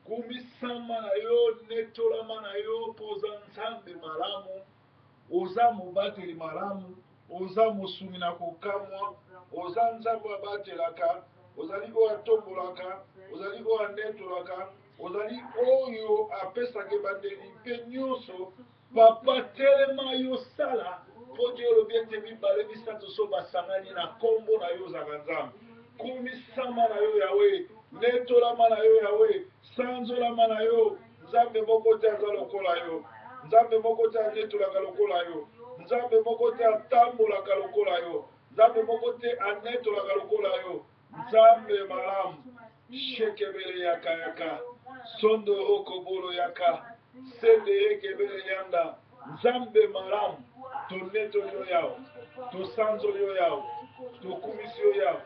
Kumisama na yo netolama na yo poza nzambe malamu oza mobateli malamu oza mosumi na kokamwa oza nzambe abatelaka ozali oyo atombolaka ozali oyo anetolaka ozali oyo apesaka ebandeli mpe nyonso papa telema yosala mpo te olobi ete mibale misato so basangani na nkombo na yo ozaka nzambe kumisama na yo yawe netolama na yo yawe sanzolama na yo nzambe moko te aza lokola yo nzambe moko te anetolaka lokola yo nzambe moko te atambolaka lokola yo nzambe moko te anetolaka lokola yo nzambe malamu shekebele yaka sondo okobolo yaka sende yekebele yanda nzambe malamu tonetoli yo yawo tosanzoli yo yawo tokumisi yo yawo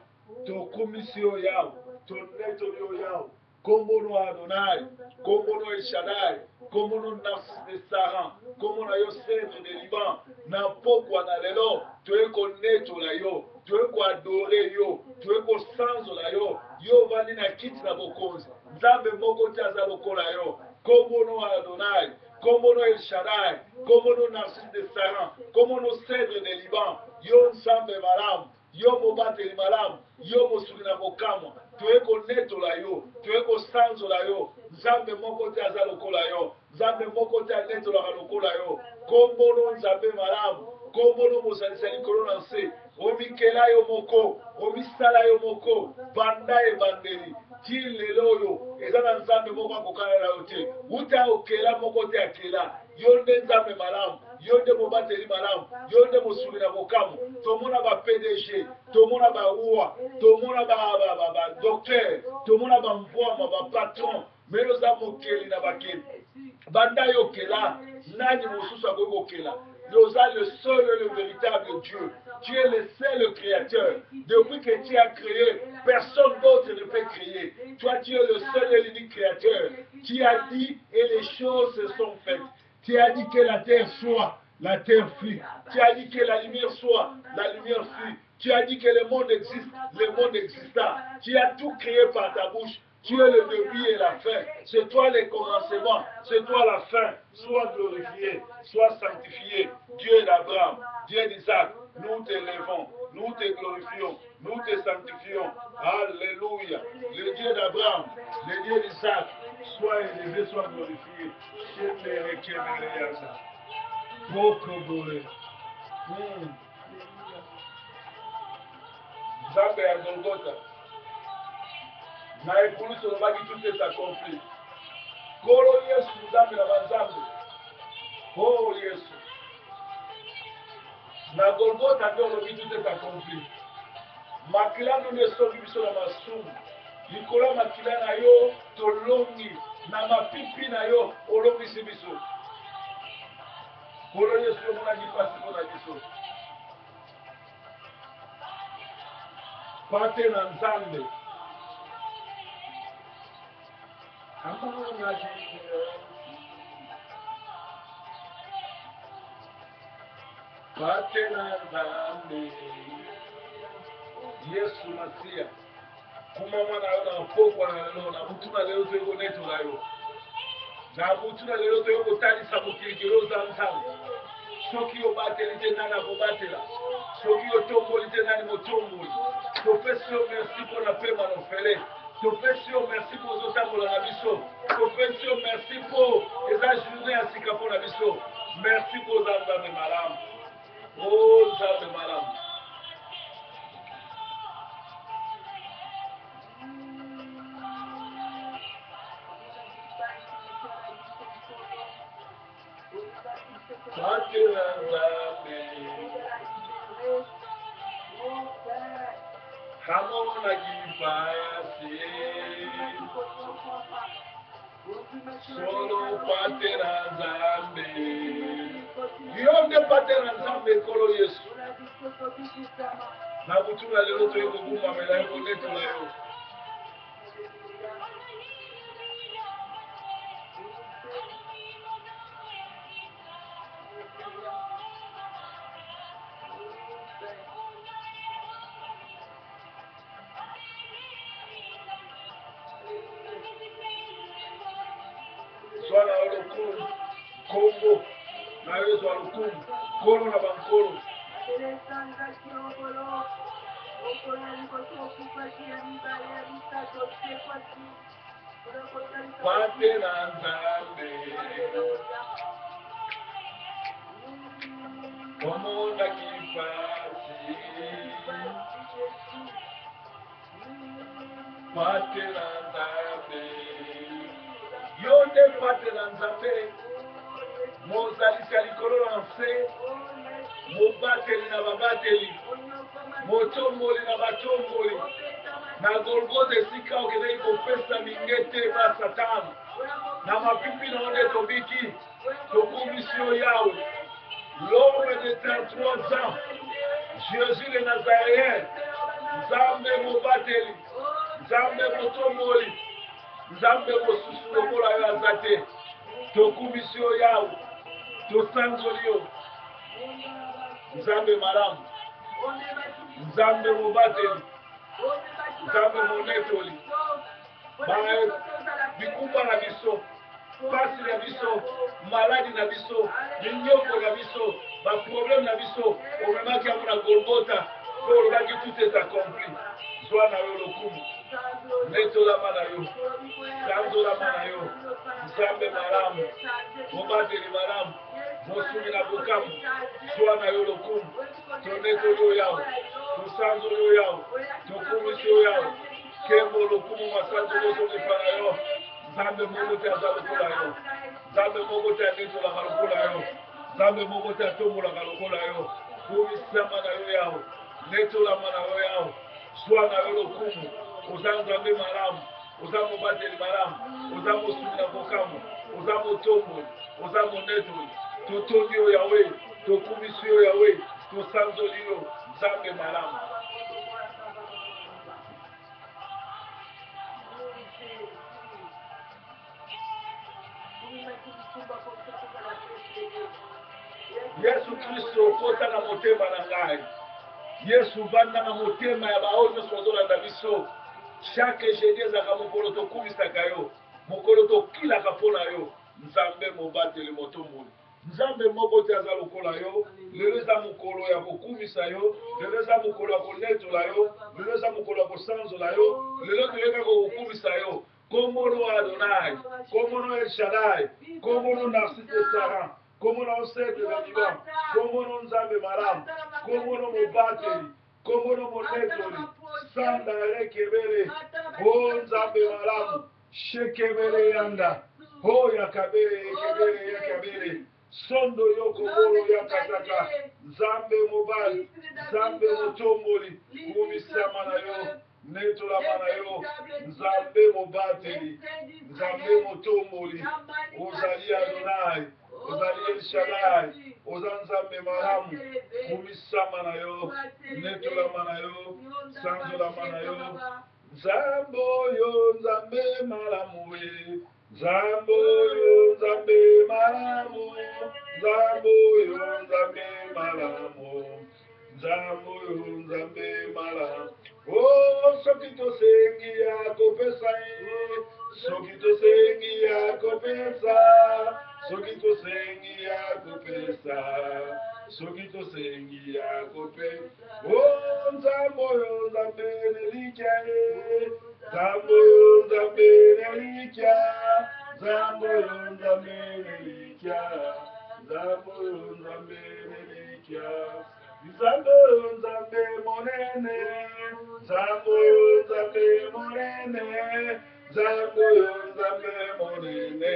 tokumisi yo yawo tonetoli yo yawo kombono Adonai, kombono Eshadai, kombono Nasaran, kombono yo Sèvre de Liban, na pokwa na lelo, toye konetola yo, toyeko adore yo toyeko sanzola yo yo vandi na kiti na bokonzi nzambe moko te aza lokola yo kombono Adonai kombono El Shaddai kombono Narcisse de Saran kombono Cèdre de Liban yo nzambe malamu yo mobateli malamu yo mosuli na kokamwa toyeko netola yo toyeko sanzola yo nzambe moko te aza lokola yo nzambe moko te anetolaka lokola yo kombono nzambe malamu kombono mosalisa likolo na nse omikela yo moko omisala yo moko banda ebandeli ti lelo oyo eza na nzambe moko akokana na yo te uta okela moko te akela yo nde nzambe malamu yo nde mobateli malamu yo nde mosuli na kokamwa tomona ba PDG tomona ba roi tomona ba docteur tomona ba mvwama ba patron mais oza mokeli na bakeli banda yo okela nani mosusu akoki kokela Nous avons le seul et le véritable Dieu. Tu es le seul créateur. Depuis que tu as créé, personne d'autre ne peut créer. Toi, tu es le seul et l'unique créateur. Tu as dit et les choses se sont faites. Tu as dit que la terre soit, la terre fut. Tu as dit que la lumière soit, la lumière fut. Tu as dit que le monde existe, le monde exista. Tu as tout créé par ta bouche. Tu es le début et la fin. C'est toi le commencement. C'est toi la fin. Sois glorifié, sois sanctifié. Dieu d'Abraham, Dieu d'Isaac, nous t'élevons, nous te glorifions, nous te sanctifions. Alléluia. Le Dieu d'Abraham, le Dieu d'Isaac, sois élevé, sois glorifié. Nzambe ya Golgotha. Na ekuluso lobaki tout est accompli. Kolo Yesu nzambe na banzambe. Oh Yesu. Na Golgotha nde olobi tout est accompli. Makila nde esoki biso na masumu. Likolo ya makila na yo tolongi. Na mapipi na yo olongisi biso. Kolo Yesu omonaki pasi mpona biso. Pate na nzambe. Pate na nzambe. Yesu Masia. Kuma mwana yo na mpokwa na lelo na butu na lelo toyeko netola yo. Na butu na lelo toyeko talisa mokilikilo za nzambe. Soki obateli te nani akobatela. Soki otomboli te nani motomboli. Topesi yo merci mpona pema na ofele. Topesi yo merci mpo ozotambola na biso. Topesi yo merci mpo eza journée ya sika mpona biso. Merci mpo oza nzambe malamu. O nzambe malamu. Pate na nzambe. Hamona kipasi. Solo pate na nzambe. Yonde pate na nzambe kolo Yesu. Na butu na lelo toyeko kumamela yo netola yo. Sois na lokumu, kombo, na yo sois lokumu, kolo na bankolo. Pate na nzambe. Omona kipasi. Pate na nzambe. Yonde pate na nzambe. Mozalisi ya likolo na nse. Mobateli na babateli. Motomboli na batomboli. Na Golgotha esika okendeki kopesa mingete ba Satani. Na mapipi na onde tobiki. Tokumisi yo yawe. L'homme de 33 ans. Jésus le Nazaréen. Nzambe mobateli. Nzambe motomboli. Nzambe mosusu lokola yo aza te. Tokumisi yo yawe. Tosanzoli yo. Nzambe malamu. nzambe mobateli nzambe monetoli bikumba na biso pasi na biso maladi na biso minyoko na biso baproblème na biso omemaki yango na Golgotha mpo olobaki tout est accompli zwa na yo lokumu netolama na yo sanzolama na yo nzambe malamu mobateli malamu mosumi na bokamu zwa na yo lokumu tonetoli yo yawo tosanzoli yo yawo tokumisi yo yawo kembo lokumu masanzoli ezokepa na yo nzambe moko te aza lokola yo nzambe moko te anetolaka lokola yo nzambe moko te atombolaka lokola yo kumisama na yo yawo netolama na yo yawo zwa na yo lokumu oza nzambe malamu oza mobateli malamu oza mosumi na bokamu oza motomboli oza monetoli totondi yo yawe tokumisi yo yawe tosanzoli yo nzambe malamu Yesu Kristo okota na motema na ngai Yesu vanda na motema ya baoyo nyonso bazolanda biso chaque jeudi ezalaka mokolo tokumisaka yo mokolo tokilaka mpo na yo nzambe mobateli motomboli nzambe moko te aza lokola yo lelo eza mokolo ya kokumisa yo lelo eza mokolo ya konetola yo lelo eza mokolo ya kosanzola yo lelo toyekaka kokumisa yo komono Adonai komono El Shaddai komono Narcisse Saran komono Osete Beniba komono nzambe malamu komono mobateli komono monetoli sandare kebele o nzambe malamu shekebele yanda o yakabele kebele yakabele sondo yoko bolo yakataka nzambe mobali nzambe motomboli kumisama na yo netolama na yo nzambe mobateli nzambe motomboli ozali Adonai ozali El Shaddai oza nzambe malamu kumisama na yo netolama na yo sanzolama na yo nzambe oyo nzambe malamu we nzambe oyo nzambe malamu nzambe oyo nzambe malamu nzambe oyo nzambe malamu o soki tosengi akopesa ye soki tosengi akopesa soki tosengi akopesa soki tosengi akopesa o nzambe oyo nzambe nelikya ye nzambe oyo nzambe nelikya nzambe oyo nzambe nelikya nzambe oyo nzambe nelikya nzambe oyo nzambe monene nzambe oyo nzambe monene nzambe oyo nzambe monene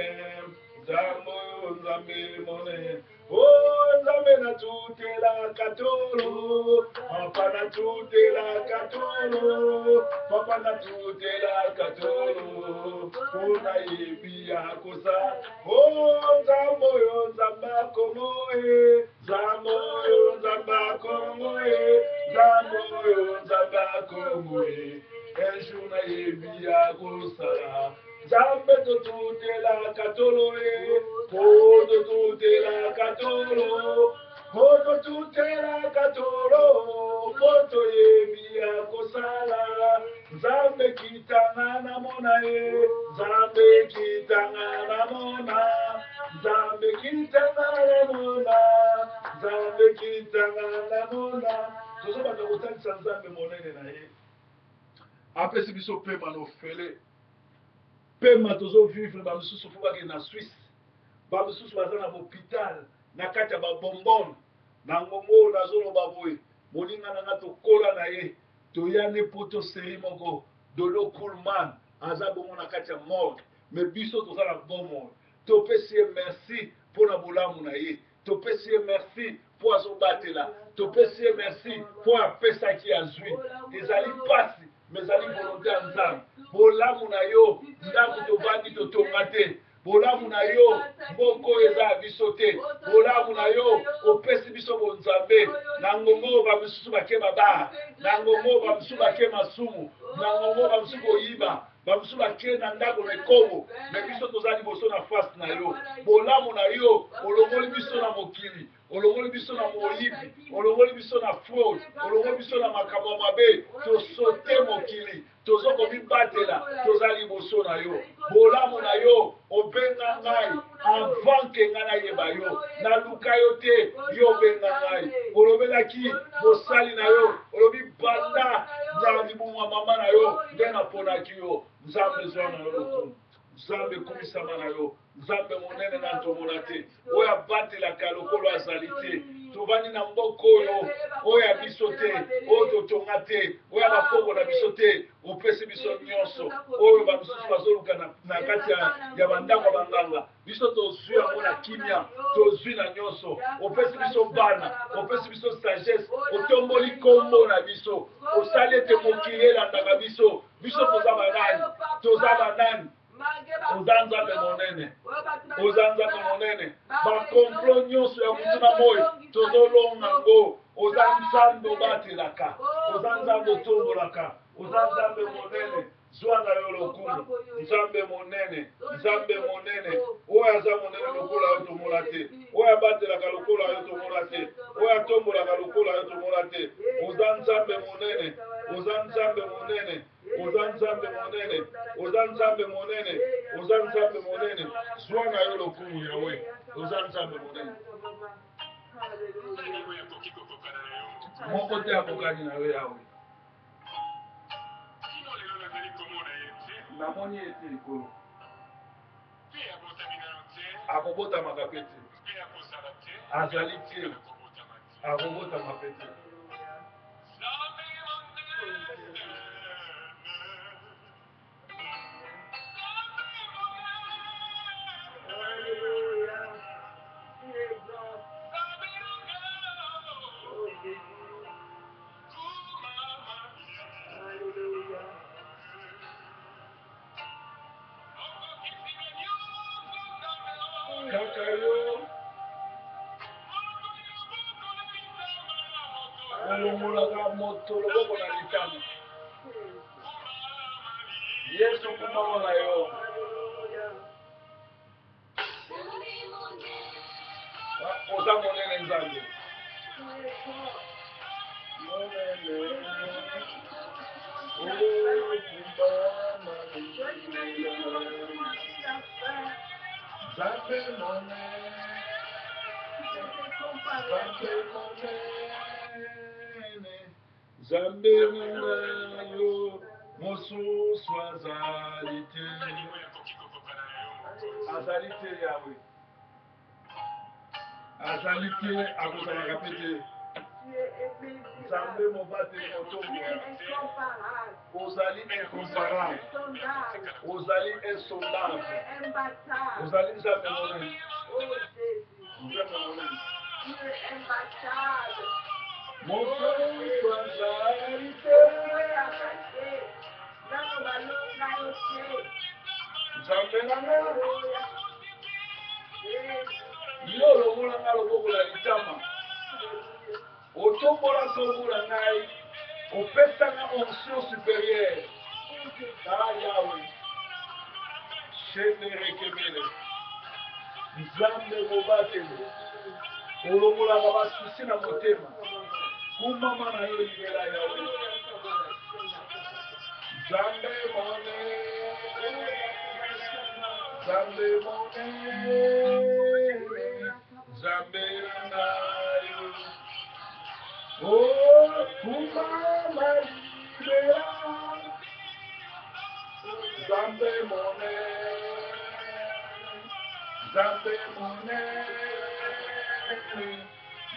nzambe oyo nzambe monene o nzambe natutela katolo papa natutela katolo papa natutela katolo mpona yebi ya kosa o nzambe oyo nzambe akomoe nzambe oyo nzambe akomoe nzambe oyo nzambe akomoe ejour na yebi ya kosala nzambe totutela katolo e po totutela katolo po totutela katolo po toyebi ya kosala nzambe kitanga na mona ye nzambe kitanga na mona nzambe kitanga na mona nzambe kitanga na mona tozobanda kotalisa nzambe monene na ye apesi biso pema na ofele pema tozovivre bamisusu fo bakende na Suisse bamisusu baza na hôpital na kati ya babombone na ngongo nazoloba boye moninga nanga tokola na ye toyane mpo toseri moko Dolo Coolman aza bongo na kati ya morgue me biso toza na bomoi topesi ye merci mpo na bolamu na ye topesi ye merci mpo azobatela topesi ye merci mpo apesaki azwi ezali pasi me ezali volonté ya nzambe bolamu na yo ndako tovandi totonga te bolamu na yo mboko eza ya biso te bolamu na yo opesi biso bonzambe na ngongo bamisusu bake babaa na ngongo bamisusu bake masumu na ngongo bamisusu koyiba bamisusu bake na ndako na ekobo me biso toza liboso na face na yo bolamu na yo olongoli biso na mokili olongoli biso na moyibi, olongoli biso na fraude, olongoli biso na makambo mabe, tosote mokili, tozo komibatela, toza liboso na yo. Bolamu na yo, obenga ngai, avant ke ngai nayeba yo, naluka yo te, yo obenga ngai. Olobelaki mosali na yo, olobi banda na libumwa mama na yo, nde naponaki yo. Nzambe zwa na yo lokumu, Nzambe kumisama na yo, Nzambe monene na ntomona te, oyo abatelaka lokolo azali te. Tovandi na mboka oyo ya biso te, oyo totonga te, oyo ya bakoko na biso te, opesi biso nyonso oyo bamisusu bazoluka na kati ya bandako ya banganga. Biso tozwi yango na kimia, tozwi na nyonso, opesi biso bana, opesi biso sagesse, otomboli kombo na biso, osali ete mokili elandaka biso. Biso toza banani, toza banani. Oza Nzambe monene, oza Nzambe monene. Bakomplo nyonso ya mutu na moi tozolonga ngo. Oza Nzambe obatelaka, oza Nzambe otombolaka, oza Nzambe monene. Zwa na yo lokumu, Nzambe monene, Nzambe monene. Oyo aza monene lokola yo tomola te, oyo abatelaka lokola yo tomola te, oyo atombolaka lokola yo tomola te. Oza Nzambe monene, oza Nzambe monene, oza Nzambe monene, oza Nzambe monene, oza Nzambe monene. Zwa na yo lokumu yawe, oza Nzambe monene. Moko te akokani na yo yawe. Namoni ete likolo akobotamaka pe te, azali te, akobotama pe te. Kaka yo olongolaka moto loboko na litama. Yesu kumama na yo oza monene Nzambe Nzambe monene, Nzambe monene yo mosusu azali te, azali te yawe, azali te akozalaka pe te. Nzambe mobateli motombola, ozali incomparable, ozali insondable, ozali Nzambe monene, Nzambe monene. Mosusu azali te, Nzambe nanga yo longola nga loboko na litama, otombola kombo na ngai, opesanga onction supérieure. Yawe shenerekebele Nzambe mobateli, olongolaka basusi na motema, kumama na yo libela yawe. Nzambe monene, Nzambe monene, Nzambe na yo. Oh, kumama libela, Nzambe monene, Nzambe monene,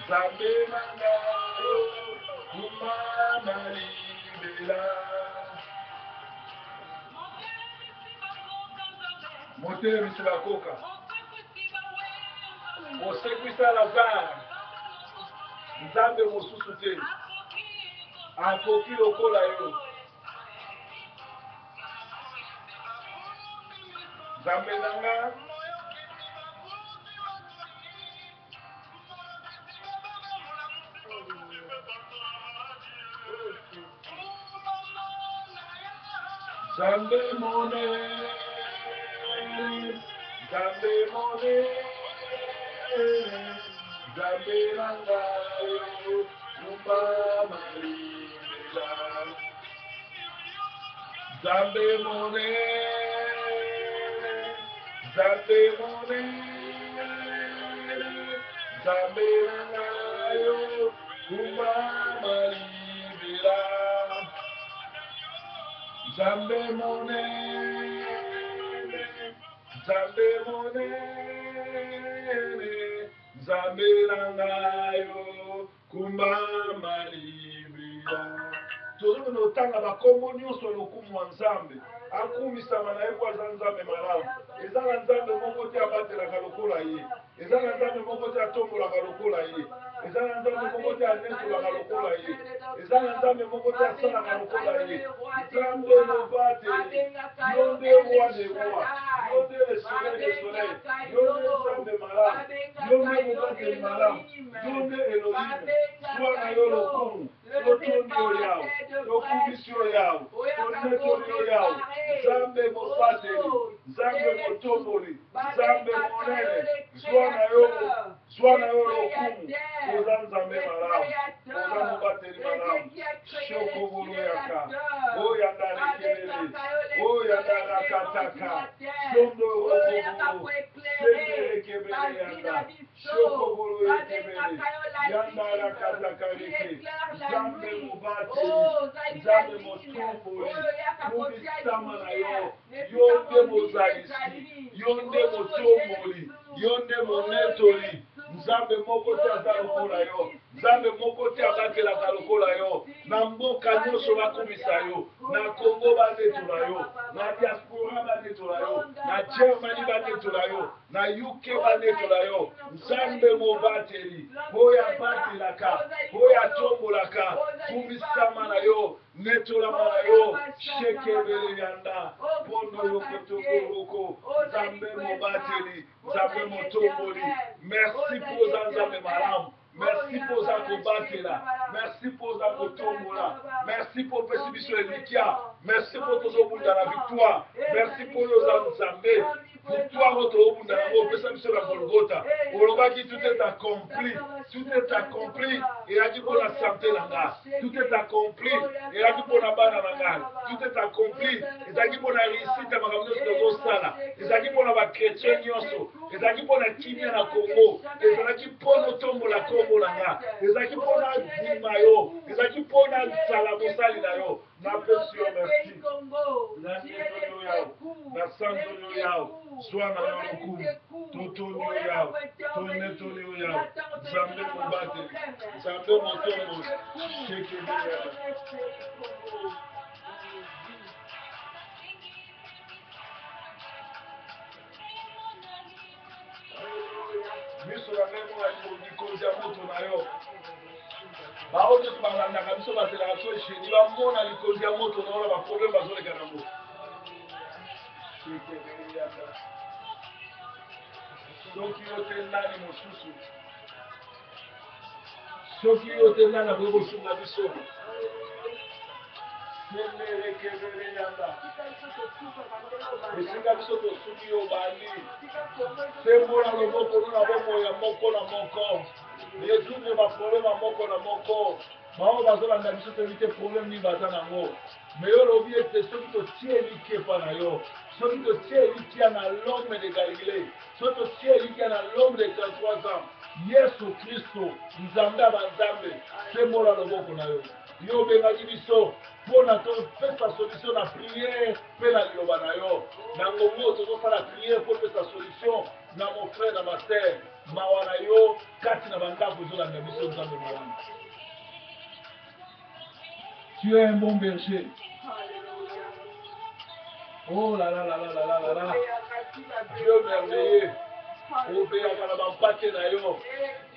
Nzambe na yo, kumama libela. Moteur sur la coca. Osekwisa Lazare. Nzambe mosusu te. Akoki lokola yo. Nzambe nanga. Nzambe monene. Nzambe monene, Nzambe nangayo kumbama libela. Nzambe monene, Nzambe monene, Nzambe nangayo kumbama libela. Nzambe monene, Nzambe monene, Nzambe nangayo kumbama libela. Tozali notanga bakombo nyonso lokumu wa Nzambe akumisama na ye kwa Nzambe malamu. Eza na Nzambe moko te abatelaka lokola ye, eza na Nzambe moko te atombolaka lokola ye, eza na Nzambe moko te anetolaka lokola ye, eza na Nzambe moko te asalaka lokola ye. Nzambe mobateli, yo nde roi de roi, yo nde le soleil de soleil, yo nde Nzambe malamu, yo nde mobateli malamu, yo nde Elohim. Zwa na yo lokumu, totondi yo yawo, tokumisi yo yawo, tonetoli yo yawo. Nzambe mobateli, Nzambe motomboli, Nzambe monene, zwa na yo lokumu. Oza Nzambe malamu, oza mobateli malamu. Shokobolo yaka, oya ndalekele, oya ndalakataka, sondo okobolo, sendelekebele yanda, shokobolo yekebele, yanda lakatakareke. Nzambe mobateli, Nzambe motomboli, kubisama na yo, yo nde mozalisi, yo nde motomboli, yo nde monetoli. Nzambe moko te aza lokola yo, Nzambe moko te abatelaka lokola yo. Na mboka nyonso bakumisa yo, na Kongo banetola yo, na diaspora banetola yo, na Germany banetola yo, na UK banetola yo. Nzambe mobateli, oyo abatelaka, oyo atombolaka, kumisama na yo, netolama na yo, shekebele yanda, pondo yokotokoroko. Nzambe mobateli, Nzambe motomboli. Merci pour Nzambe malamu. Merci pour za kobatela. Merci pour za kotombola. Merci pour persécution elikia. Merci pour tozobunda la victoire. Merci pour nos Nzambe. Victoire notre obunda la persécution la Golgotha. Olobaki tout est accompli. Tout est accompli. Et a dit pour la santé là. Tout est accompli. Et a dit pour la bana là. Tout est accompli. Et a dit pour la réussite à makambo de sala. Et a dit pour la chrétien nyonso. Et a dit pour la kimia na Congo. Et a dit pour nos tombo la Congo là. Ezaki pona bima yo, ezaki pona sala mosali na yo. Na pesi yo merci. Na netolo yao, na sandolo yao, soa na yo lokumu, totolo yao, tonetolo yao, Nzambe mobate, Nzambe motombo, shekebe yao. Miso na memo na likonzi ya moto na yo. Baoto tubangandaka biso batelaka so esheni bamona likonzi ya moto na yo na baproblème bazoleka na moto. Soki yo te nani mosusu, soki yo te nani akoki kosunga biso, senderekebele yanda esika biso tosuki yo bali sembola loboko no na bomoi ya moko na moko résoudre baproblème ya moko na moko bao bazolanda biso toyebi te problème nini baza nango me yo lobi ete soki totie eliki epa na yo, soki totie elikia na l'homme de Galilée, soki totie elikia na l'homme de 33 ans, Yesu Kristo Nzambe ya banzambe, sembola loboko na yo. Yo obengaki biso mpona topesa solution na priere mpe na liloba na yo. Na ngongo tozosala priere mpo pesa solution na mon frère na ma sœur, mawa na yo kati na bandako ezolanda biso Nzambe malamu. Tu es un bon berger. Oh là là là là là là là. Dieu merveilleux. Obeyaka na bampate na yo.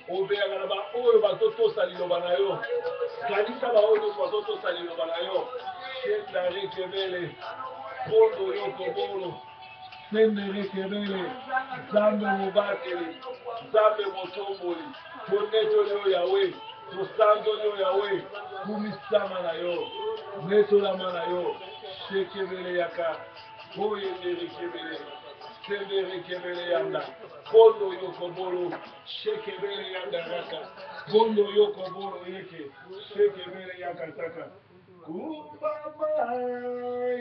Obeyaka na baoyo bazotosa liloba na yo. Kanisa baoyo bazotosa liloba na yo. Shenda rekebele. Pondo yo kobolo. Sende rekebele. Nzambe mobateli. Nzambe motomboli. Tonetoli yo Yawe. Tosanzoli yo Yawe. Kumisama na yo. Netolama na yo. Shekebele yaka. Oyende rekebele. Sendere kebele yanda. Bondo yoko bolo. Shekebele yanda raka. Bondo yoko bolo yeke. Shekebele yakataka. Kumbama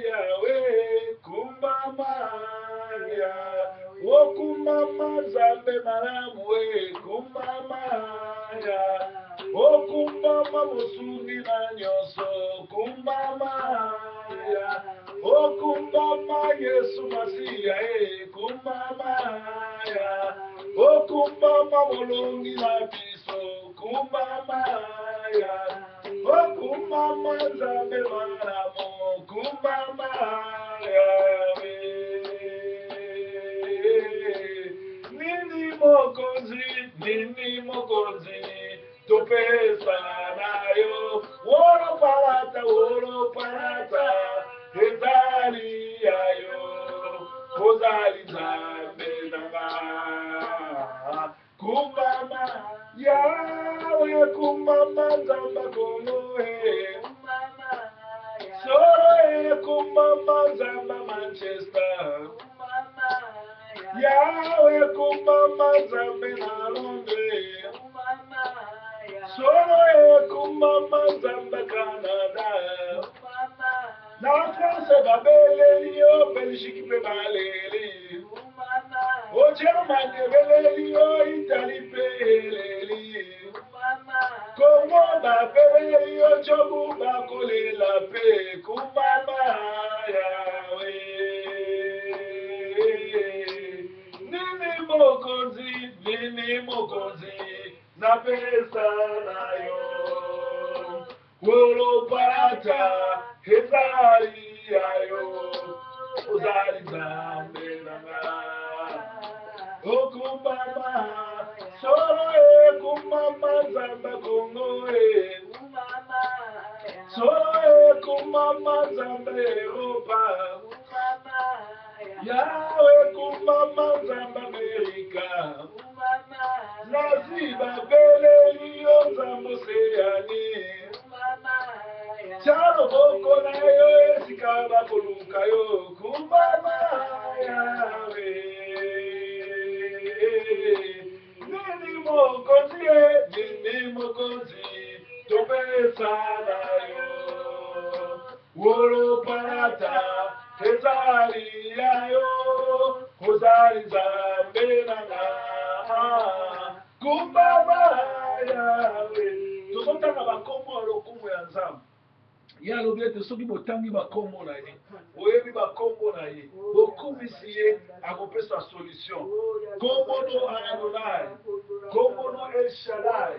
Yahweh, kumbama ya, o kumbama zambe maramwe, kumbama ya, o kumbama musumi na nyoso, kumbama ya, o kumbama Yesu Masiya, kumbama ya, o kumbama molongi na biso, kumbama ya. Kumama zambe maramo, kumama yawe. Nini mokozi, tupesa nayo. Woro parata, ezali yayo. Kozali zambe nanga. Kumama yawe, kumama zamba konoe. Solo kumama zamba Manchester. Yawe kumama zambe na Londres. Solo kumama zamba Canada. Na France babele yo, Belgique pe balele. O Germany belele yo, Italy belele. Como babele yo, Jobu bakole la pe. Kumama yawe. Nini mokozi, na pesa nayo. Wolo parata, ezali yayo. Ozali zambe nanga. Okumama, solo kumama zamba Kongo solo kumama zamba Europa. Yawe kumama zamba Amerika. Naziba bele yo zambo seyani. Chalo boko na yo esikaba koluka yo. Kumama yawe. Nini mokozi, topesa nayo. Wolo parata, ezali yayo. Kozali zambe nanga. Kumbama yawe. Tozotanga bakombo lokumu ya nzambe. Ya lobiete soki botangi bakombo na ye. Oyebi bakombo na ye. Bokumisi ye akopesa solution. Kombo no Adonai. Kombo no El Shaddai.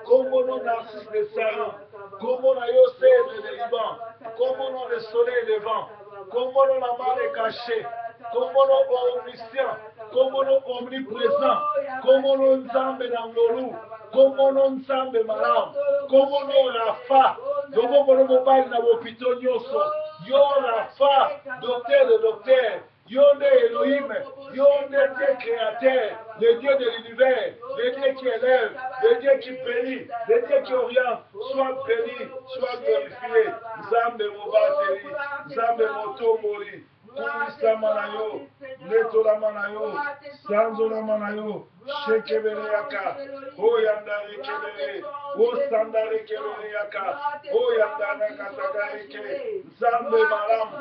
Kombo no Narcisse de Saran. Kombo na Yosef de Liban. Kombo no le soleil levant. Kombo no la mare cachée. Kombo no omniscient. Kombo no omniprésent. Kombo no Nzambe na ngolu. Kombo no Nzambe malam. Kombo no Rafa. Kombo no mobile na bopito nyoso. Yo Rafa, docteur de docteur. Yo ne Elohim, yo ne Dieu créateur, le Dieu de l'univers, le Dieu qui élève, le Dieu qui bénit, le Dieu qui oriente, soit béni, soit glorifié. Nzambe mobateli, Nzambe motomori, kumisama na yo, letolama na yo, sanzolama na yo, shekebele yaka, oyandare kebele, osandare kebele yaka, oyandare katakareke, Nzambe malamu,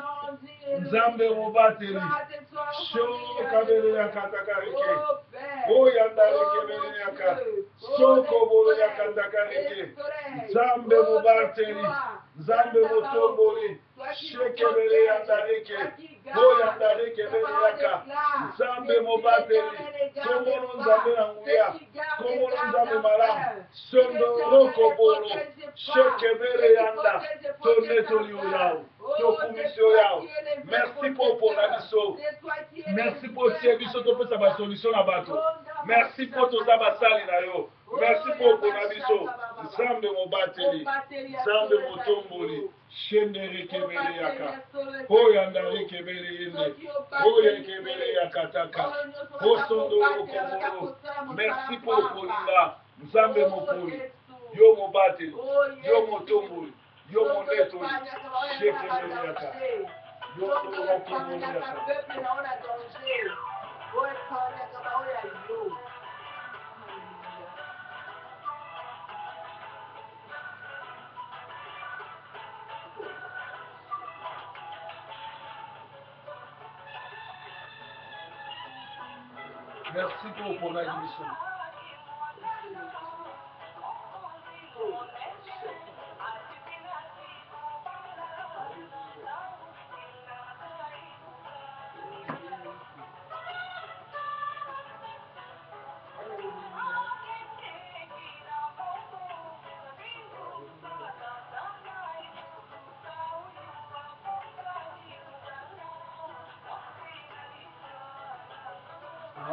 Nzambe mobateli, shokabele yaka takareke, oyandare kebele yaka, sokobolo yaka takareke, Nzambe mobateli, Nzambe motomboli, shekebele yandareke, oyandareke bele yaka, Nzambe mobateli, komono Nzambe na nguya, komono Nzambe malamu, sondo rokobolo, shekebele yanda, tonetoli oyawo, tokumisio yawo. Merci pour la biso. Merci pour tie biso topesa ba solution na bato. Merci pour toza basali na yo. Merci pour la biso. Nzambe mobateli, Nzambe motomboli, shendere kebele yaka, oyandari kebele yende, oye kebele yakataka, osondo okobolo. Merci pour kolinga, Nzambe mopoli, yo mobateli, yo motomboli, yo monetoli, shekebele yaka, yo okobolo yaka. Merci pour la émission.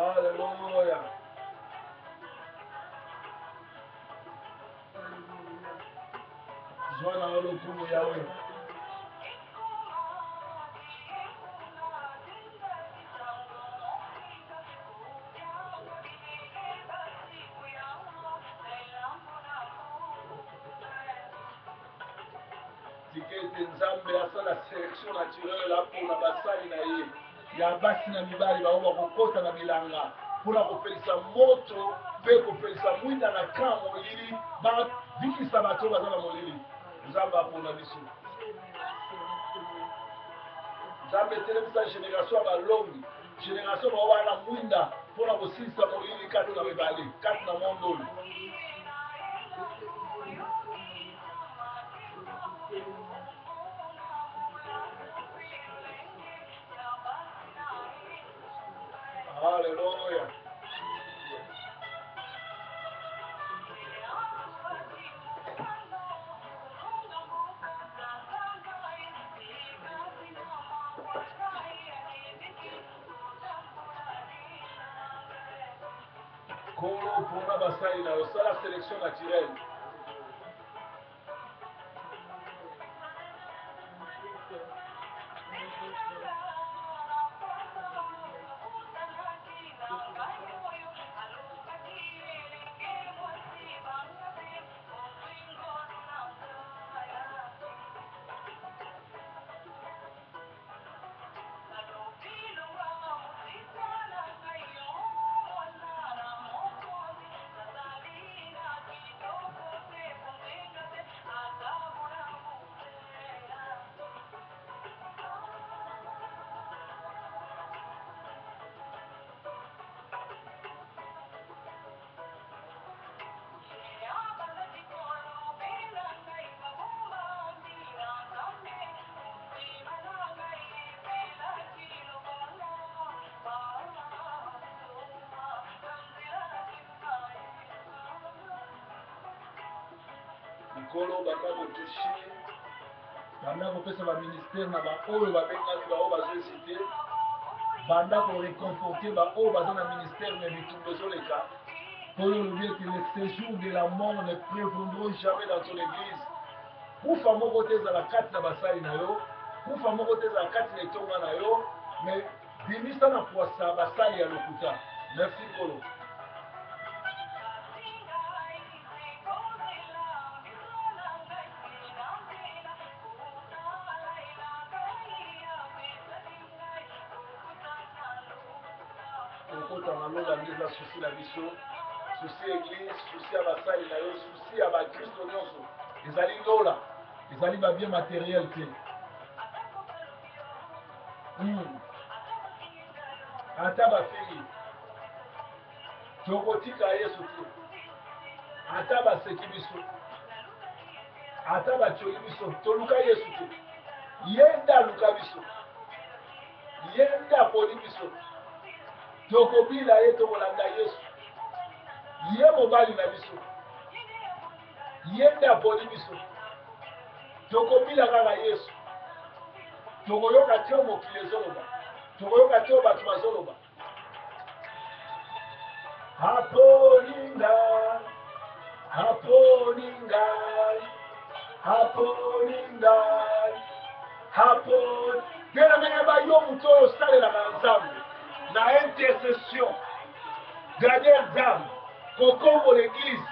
Alléluia. Joana olokumu yawe. Tikete nzambe asala sélection naturelle mpona basali na ye ya basi na mibali bao bakokota na bilanga mpona kopelisa moto mpe kopelisa mwinda na ka molili babikisa bato baza na molili. Nzambe apona biso. Nzambe etelemisa génération ya balongi, génération bao bana mwinda mpona kosilisa molili kati na mibali kati na monde oyo. Alléluia. Kolo mpona basali na osala sélection naturelle. Kolo banda kotouche banda kopesa baministère na baoyo babengaki bao bazoesite banda koreconforte baoyo baza na ministère na bitumba ezoleka mpo oyo olobi ete le séjour de la mort ne prévaudront jamais dans ton église. Kufa moko te ezala kati na basali na yo, kufa moko te ezala kati na etonga na yo, mais bimisa na kwasa basali ya lokuta. Merci Kolo. Okota maloba ndeza souci na biso, souci église, souci ya basali na yo, souci ya bakristo nyonso. Ezali ndola, ezali babien matériel te. Ata bafili tokotika Yesu te, ata baseki biso, ata batioli biso, toluka Yesu te. Ye nde aluka biso, ye nde aponi biso. Tokobila ye tokolanda Yesu, ye mobali na biso, ye nde aponi biso. Tokobila kaka Yesu, tokoyoka te o mokili ezoloba, tokoyoka te o bato bazoloba. Aponi ngai, aponi ngai, aponi ngai, aponi. Tena menge bayo moto oyo osalelaka na Nzambe na intercession, dernière dame, kokombo l'église,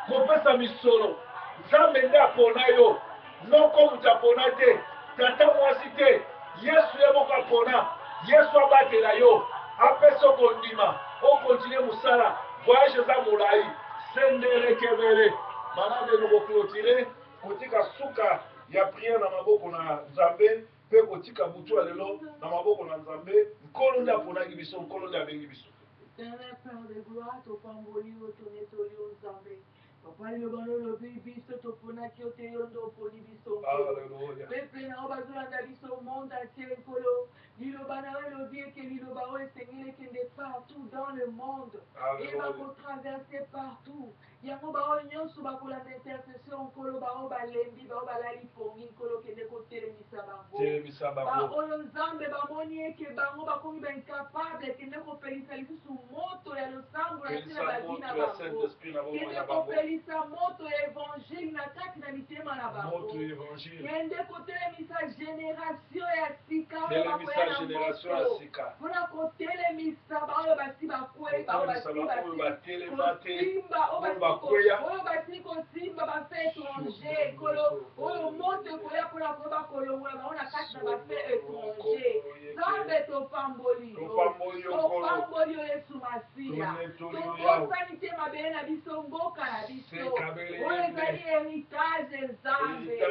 kopesa misolo. Nzambe nde apona yo, noko mutu apona te, tata mwasi te. Yesu ye moko apona, Yesu abatela yo, apesa okondima okontinue mosala voyage eza molai sendere kebele manade nokoclotire kotika suka ya priere na maboko na nzambe mpe kotika butu ya lelo na maboko na nzambe nkolo nde aponaki biso nkolo nde abengi biso. Éternel Père de gloire, topamboli otonetoli nzambe. Papa lobano lobi biso toponaki oteyondo oponi biso. Peuple na obazolanda biso monde entier nkolo. Liloba na we lobi eke liloba o esengeli ekende partout dans le monde. Et bakotraverse partout. Yango bao nyonso bakolanda intercession nkolo bao balembi bao balali pongi nkolo kende kotelemisa bango. Baoyo nzambe bamoni eke bango bakomi baincapable kende kopelisa lisusu moto ya losambo na ntina babina bango kende kopelisa moto ya évangile na kati na mitema na bango kende kotelemisa génération ya sika oyo bakoya na moto mpona kotelemisa baoyo basi bakwei bao basi kosimba oyo basi kosimba bafe étranger kolo oyo moto ekoya mpona koyeba kolongola bango na kati na bafe étranger nzambe topamboli yo yesu masiya tokosani te mabele na biso mboka na biso oyo ezali héritage nzambe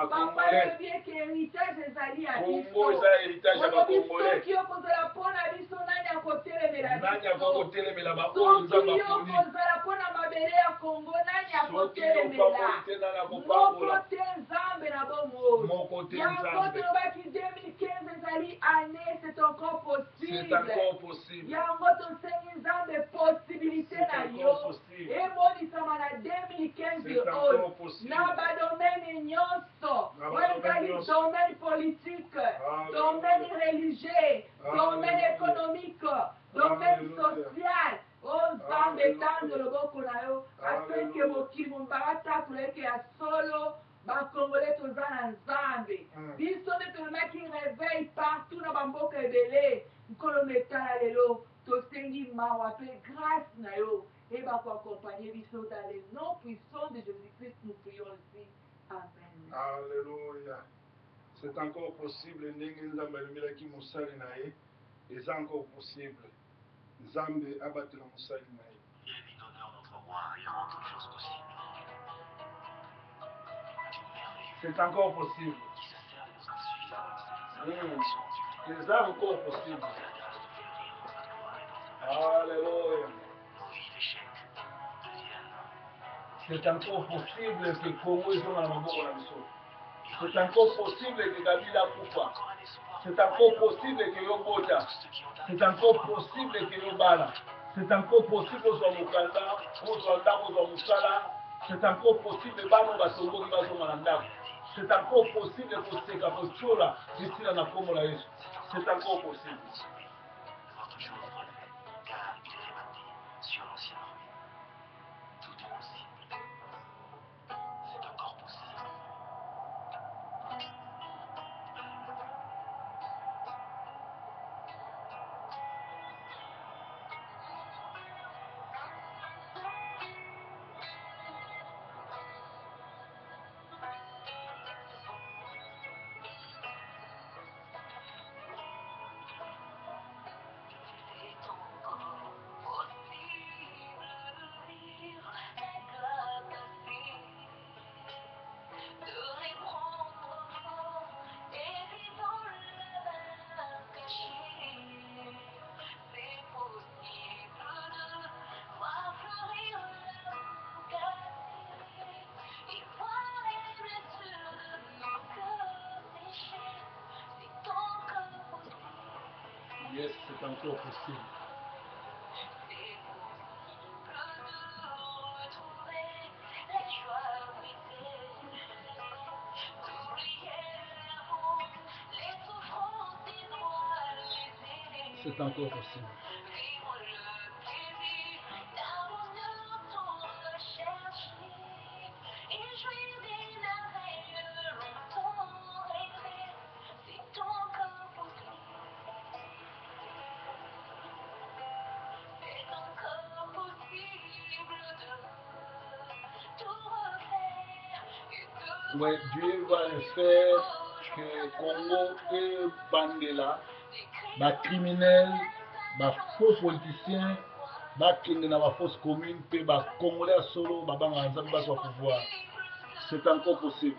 papa lobi eke héritage ezali ya biso olobi soki okozala mpo na biso nani akotelemela biso soki okozala mpo na mabele ya kongo nani akotelemela moko te nzambe na bomoi yango tolobaki 2015 ezali année c'est encore possible yango tosengi nzambe possibilité na yo emonisama na 2015 oyo na badomene nyonso oyo ezali domaine politique domaine religieux domaine économique domaine social o nzambe tando loboko na yo asenke mokili mombaratatu eke ya solo bakongole toza na nzambe biso nde tolomaki réveil partout na bamboka ebele nkolo metala lelo tosengi mawa mpe grâce na yo eba koaccompagner biso dans le nom puissant de Jésus-Christ nous prions aussi amen. Alléluia. C'est encore possible ndenge nzambe alumelaki mosali na ye eza encore possible nzambe abatela mosali na ye. Il est d'honneur notre roi et rend toutes choses possibles. C'est encore possible. C'est encore possible. Alléluia. C'est encore possible que Congo soit dans la maboko na biso. C'est encore possible que Kabila kufa. C'est encore possible que Yobota. C'est encore possible que Yobala. C'est encore possible que Mukanda, que Musala. C'est encore possible que Bano Basongo qui va se c'est encore possible de poster Kapochola ici dans la Komola Yesu. C'est encore possible. Yes, c'est encore possible. C'est encore possible. Ouais, Dieu va faire que Congo et Bandela, les criminels, bafaux politiciens bakende na bafausse commune mpe bacongolais ya solo babanga nzambe bazwa pouvoir c'est encore possible.